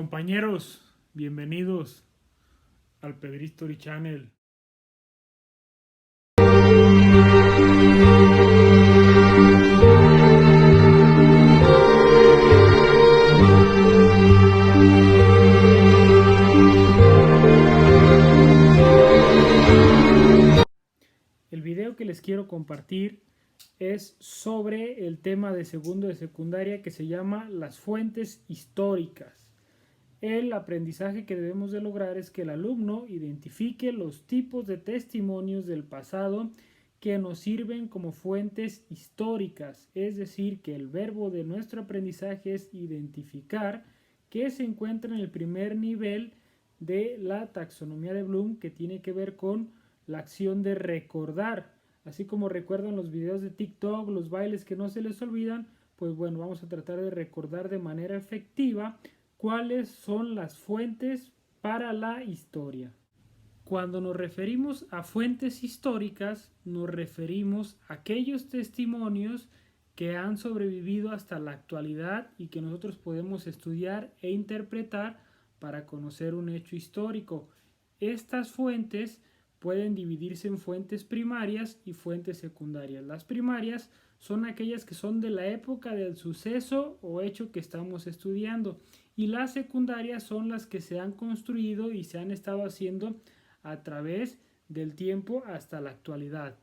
Compañeros, bienvenidos al Pedristory Channel. El video que les quiero compartir es sobre el tema de segundo de secundaria que se llama las fuentes históricas. El aprendizaje que debemos de lograr es que el alumno identifique los tipos de testimonios del pasado que nos sirven como fuentes históricas, es decir, que el verbo de nuestro aprendizaje es identificar, que se encuentra en el primer nivel de la taxonomía de Bloom, que tiene que ver con la acción de recordar. Así como recuerdan los videos de TikTok, los bailes que no se les olvidan, pues bueno, vamos a tratar de recordar de manera efectiva cuáles son las fuentes para la historia. Cuando nos referimos a fuentes históricas, nos referimos a aquellos testimonios que han sobrevivido hasta la actualidad y que nosotros podemos estudiar e interpretar para conocer un hecho histórico. Estas fuentes pueden dividirse en fuentes primarias y fuentes secundarias. Las primarias son aquellas que son de la época del suceso o hecho que estamos estudiando, y las secundarias son las que se han construido y se han estado haciendo a través del tiempo hasta la actualidad.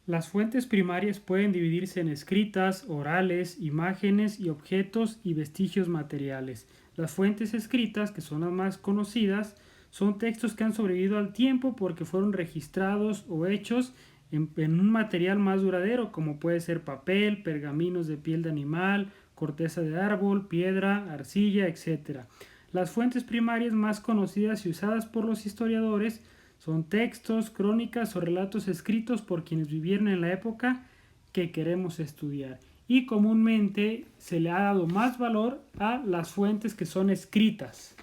Las fuentes primarias pueden dividirse en escritas, orales, imágenes y objetos y vestigios materiales. Las fuentes escritas, que son las más conocidas, son textos que han sobrevivido al tiempo porque fueron registrados o hechos en un material más duradero, como puede ser papel, pergaminos de piel de animal, corteza de árbol, piedra, arcilla, etc. Las fuentes primarias más conocidas y usadas por los historiadores son textos, crónicas o relatos escritos por quienes vivieron en la época que queremos estudiar. Y comúnmente se le ha dado más valor a las fuentes que son escritas.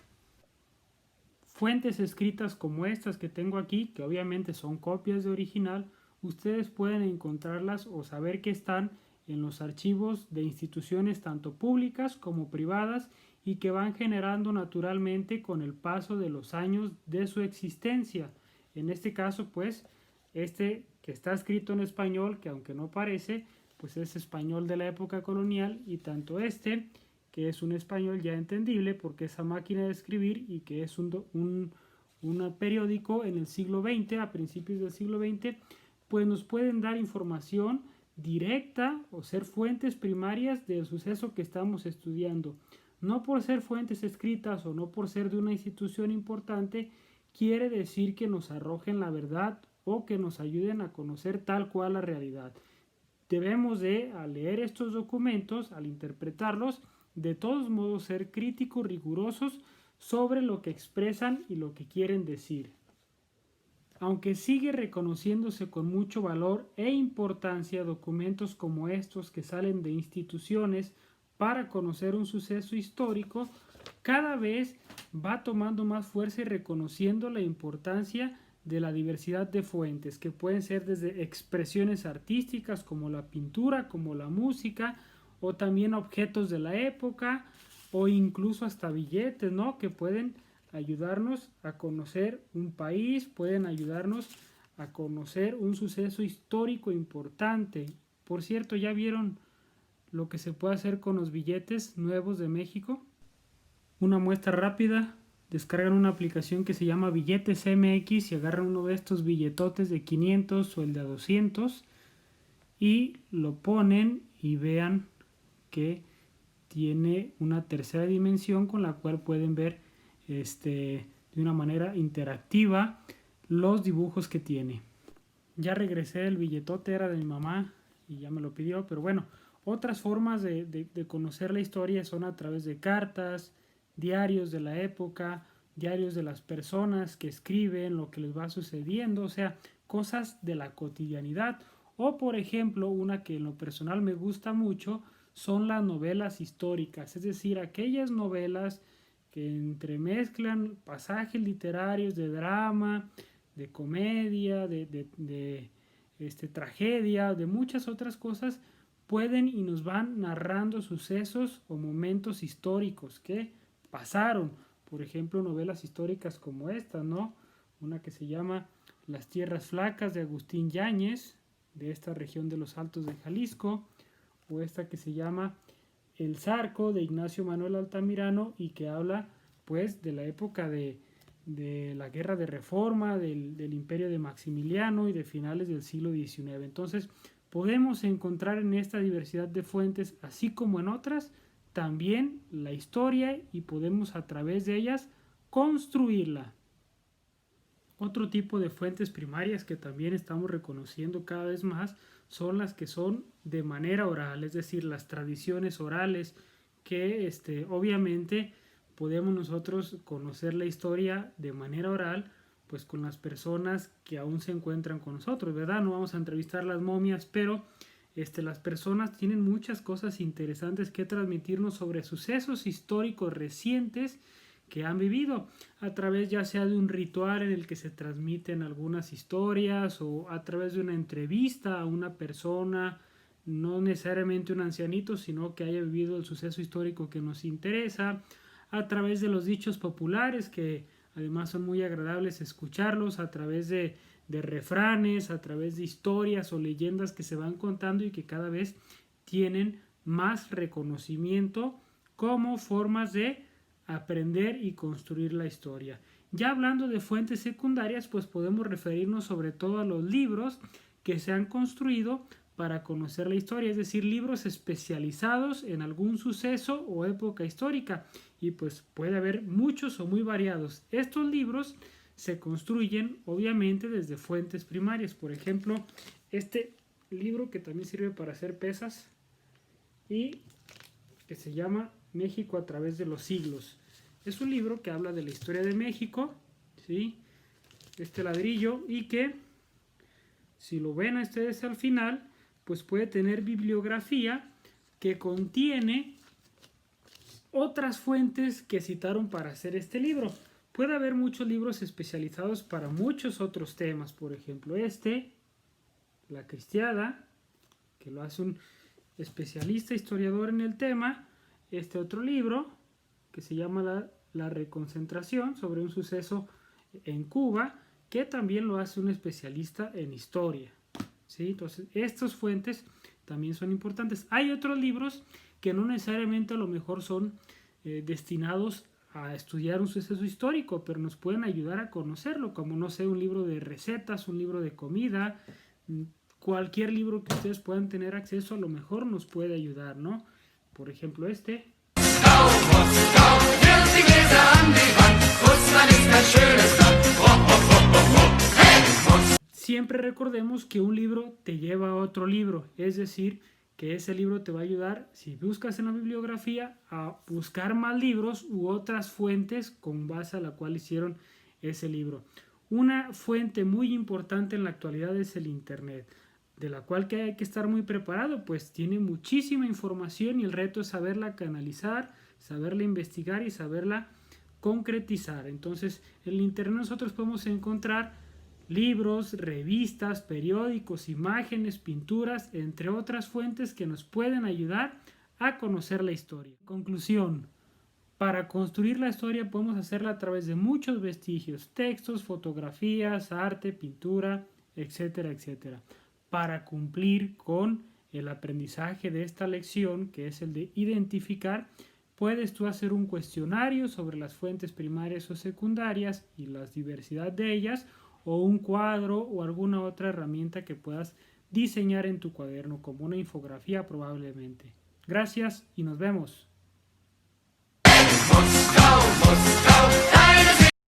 Fuentes escritas como estas que tengo aquí, que obviamente son copias de original, ustedes pueden encontrarlas o saber que están en los archivos de instituciones tanto públicas como privadas y que van generando naturalmente con el paso de los años de su existencia. En este caso, pues, este que está escrito en español, que aunque no parece, pues es español de la época colonial, y tanto este, que es un español ya entendible porque es a máquina de escribir y que es un periódico en el siglo XX, a principios del siglo XX, pues nos pueden dar información directa o ser fuentes primarias del suceso que estamos estudiando. No por ser fuentes escritas o no por ser de una institución importante, quiere decir que nos arrojen la verdad o que nos ayuden a conocer tal cual la realidad. Debemos de, al leer estos documentos, al interpretarlos, de todos modos ser críticos, rigurosos sobre lo que expresan y lo que quieren decir. Aunque sigue reconociéndose con mucho valor e importancia documentos como estos que salen de instituciones para conocer un suceso histórico, cada vez va tomando más fuerza y reconociendo la importancia de la diversidad de fuentes, que pueden ser desde expresiones artísticas como la pintura, como la música, o también objetos de la época, o incluso hasta billetes, ¿no? Que pueden ayudarnos a conocer un país, pueden ayudarnos a conocer un suceso histórico importante. Por cierto, ¿ya vieron lo que se puede hacer con los billetes nuevos de México? Una muestra rápida: descargan una aplicación que se llama Billetes MX y agarran uno de estos billetotes de 500 o el de 200 y lo ponen y vean que tiene una tercera dimensión con la cual pueden ver de una manera interactiva los dibujos que tiene. Ya regresé, el billetote era de mi mamá y ya me lo pidió, pero bueno, otras formas de conocer la historia son a través de cartas, diarios de la época, diarios de las personas que escriben lo que les va sucediendo, o sea, cosas de la cotidianidad. O por ejemplo, una que en lo personal me gusta mucho son las novelas históricas, es decir, aquellas novelas que entremezclan pasajes literarios de drama, de comedia, de tragedia, de muchas otras cosas, pueden y nos van narrando sucesos o momentos históricos que pasaron. Por ejemplo, novelas históricas como esta, ¿no? Una que se llama Las Tierras Flacas de Agustín Yáñez, de esta región de los Altos de Jalisco, o esta que se llama El Zarco de Ignacio Manuel Altamirano y que habla pues de la época de la Guerra de Reforma, del Imperio de Maximiliano y de finales del siglo XIX. Entonces podemos encontrar en esta diversidad de fuentes, así como en otras, también la historia y podemos a través de ellas construirla. Otro tipo de fuentes primarias que también estamos reconociendo cada vez más son las que son de manera oral, es decir, las tradiciones orales que obviamente podemos nosotros conocer la historia de manera oral pues con las personas que aún se encuentran con nosotros, ¿verdad? No vamos a entrevistar las momias, pero las personas tienen muchas cosas interesantes que transmitirnos sobre sucesos históricos recientes que han vivido a través ya sea de un ritual en el que se transmiten algunas historias o a través de una entrevista a una persona, no necesariamente un ancianito, sino que haya vivido el suceso histórico que nos interesa, a través de los dichos populares que además son muy agradables escucharlos, a través de refranes, a través de historias o leyendas que se van contando y que cada vez tienen más reconocimiento como formas de aprender y construir la historia. Ya hablando de fuentes secundarias, pues podemos referirnos sobre todo a los libros que se han construido para conocer la historia, es decir, libros especializados en algún suceso o época histórica, y pues puede haber muchos o muy variados. Estos libros se construyen obviamente desde fuentes primarias, por ejemplo, este libro que también sirve para hacer pesas y que se llama México a través de los siglos. Es un libro que habla de la historia de México, ¿sí? Este ladrillo, y que si lo ven ustedes al final, pues puede tener bibliografía que contiene otras fuentes que citaron para hacer este libro. Puede haber muchos libros especializados para muchos otros temas, por ejemplo La Cristiada, que lo hace un especialista historiador en el tema, este otro libro que se llama la Reconcentración, sobre un suceso en Cuba, que también lo hace un especialista en historia, ¿sí? Entonces estas fuentes también son importantes. Hay otros libros que no necesariamente a lo mejor son destinados a estudiar un suceso histórico, pero nos pueden ayudar a conocerlo, como no sé, un libro de recetas, un libro de comida, cualquier libro que ustedes puedan tener acceso a lo mejor nos puede ayudar, ¿no? Por ejemplo Siempre recordemos que un libro te lleva a otro libro, es decir, que ese libro te va a ayudar, si buscas en la bibliografía, a buscar más libros u otras fuentes con base a la cual hicieron ese libro. Una fuente muy importante en la actualidad es el Internet, de la cual que hay que estar muy preparado, pues tiene muchísima información y el reto es saberla canalizar, saberla investigar y saberla concretizar. Entonces, en el Internet nosotros podemos encontrar libros, revistas, periódicos, imágenes, pinturas, entre otras fuentes que nos pueden ayudar a conocer la historia. Conclusión: para construir la historia podemos hacerla a través de muchos vestigios, textos, fotografías, arte, pintura, etcétera, etcétera. Para cumplir con el aprendizaje de esta lección, que es el de identificar, puedes tú hacer un cuestionario sobre las fuentes primarias o secundarias y la diversidad de ellas, o un cuadro o alguna otra herramienta que puedas diseñar en tu cuaderno, como una infografía probablemente. Gracias y nos vemos.